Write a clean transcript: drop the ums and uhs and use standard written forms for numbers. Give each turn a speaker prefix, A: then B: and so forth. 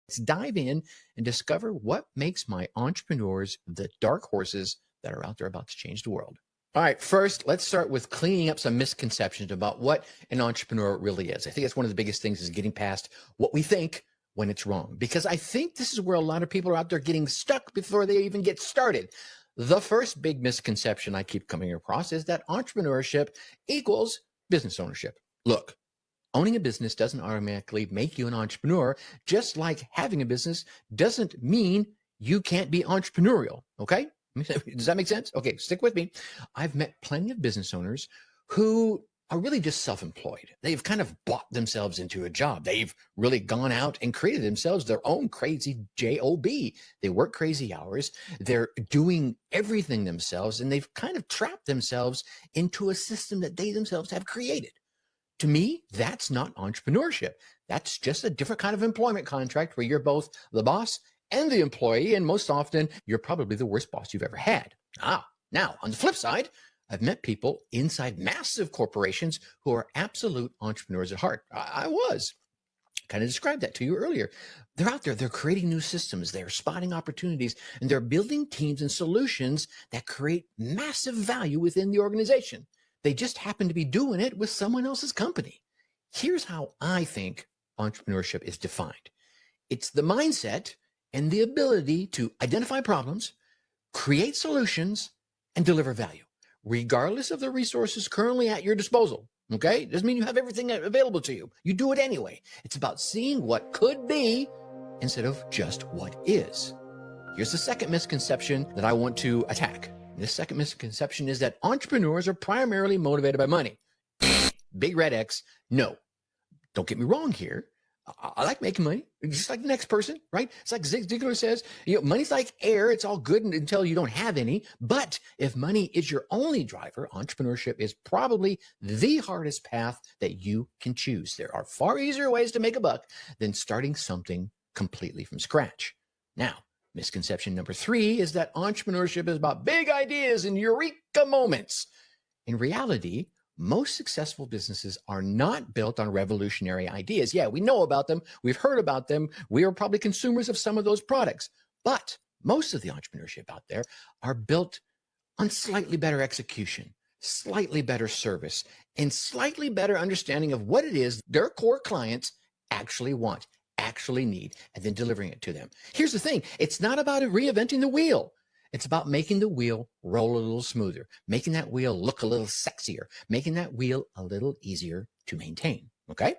A: Let's dive in and discover what makes my entrepreneurs the dark horses that are out there about to change the world. All right, first, let's start with cleaning up some misconceptions about what an entrepreneur really is. I think that's one of the biggest things is getting past what we think when it's wrong, because I think this is where a lot of people are out there getting stuck before they even get started. The first big misconception I keep coming across is that entrepreneurship equals business ownership. Look, owning a business doesn't automatically make you an entrepreneur, just like having a business doesn't mean you can't be entrepreneurial. Okay. Does that make sense? Okay, stick with me. I've met plenty of business owners who are really just self-employed. They've kind of bought themselves into a job. They've really gone out and created themselves their own crazy job. They work crazy hours. They're doing everything themselves, and they've kind of trapped themselves into a system that they themselves have created. To me, that's not entrepreneurship. That's just a different kind of employment contract where you're both the boss and the employee, and most often, you're probably the worst boss you've ever had. Now, on the flip side, I've met people inside massive corporations who are absolute entrepreneurs at heart. I was kind of described that to you earlier. They're out there, they're creating new systems, they're spotting opportunities, and they're building teams and solutions that create massive value within the organization. They just happen to be doing it with someone else's company. Here's how I think entrepreneurship is defined. It's the mindset and the ability to identify problems, create solutions, and deliver value, regardless of the resources currently at your disposal. Okay? Doesn't mean you have everything available to you. You do it anyway. It's about seeing what could be instead of just what is. Here's the second misconception that I want to attack. This second misconception is that entrepreneurs are primarily motivated by money. Big red X. No, don't get me wrong here. I like making money, just like the next person, right? It's like Zig Ziglar says, money's like air. It's all good until you don't have any. But if money is your only driver, entrepreneurship is probably the hardest path that you can choose. There are far easier ways to make a buck than starting something completely from scratch. Now, misconception number 3 is that entrepreneurship is about big ideas and eureka moments. In reality, most successful businesses are not built on revolutionary ideas. Yeah, we know about them. We've heard about them. We are probably consumers of some of those products. But most of the entrepreneurship out there are built on slightly better execution, slightly better service, and slightly better understanding of what it is their core clients actually want, actually need, and then delivering it to them. Here's the thing. It's not about reinventing the wheel. It's about making the wheel roll a little smoother, making that wheel look a little sexier, making that wheel a little easier to maintain. Okay?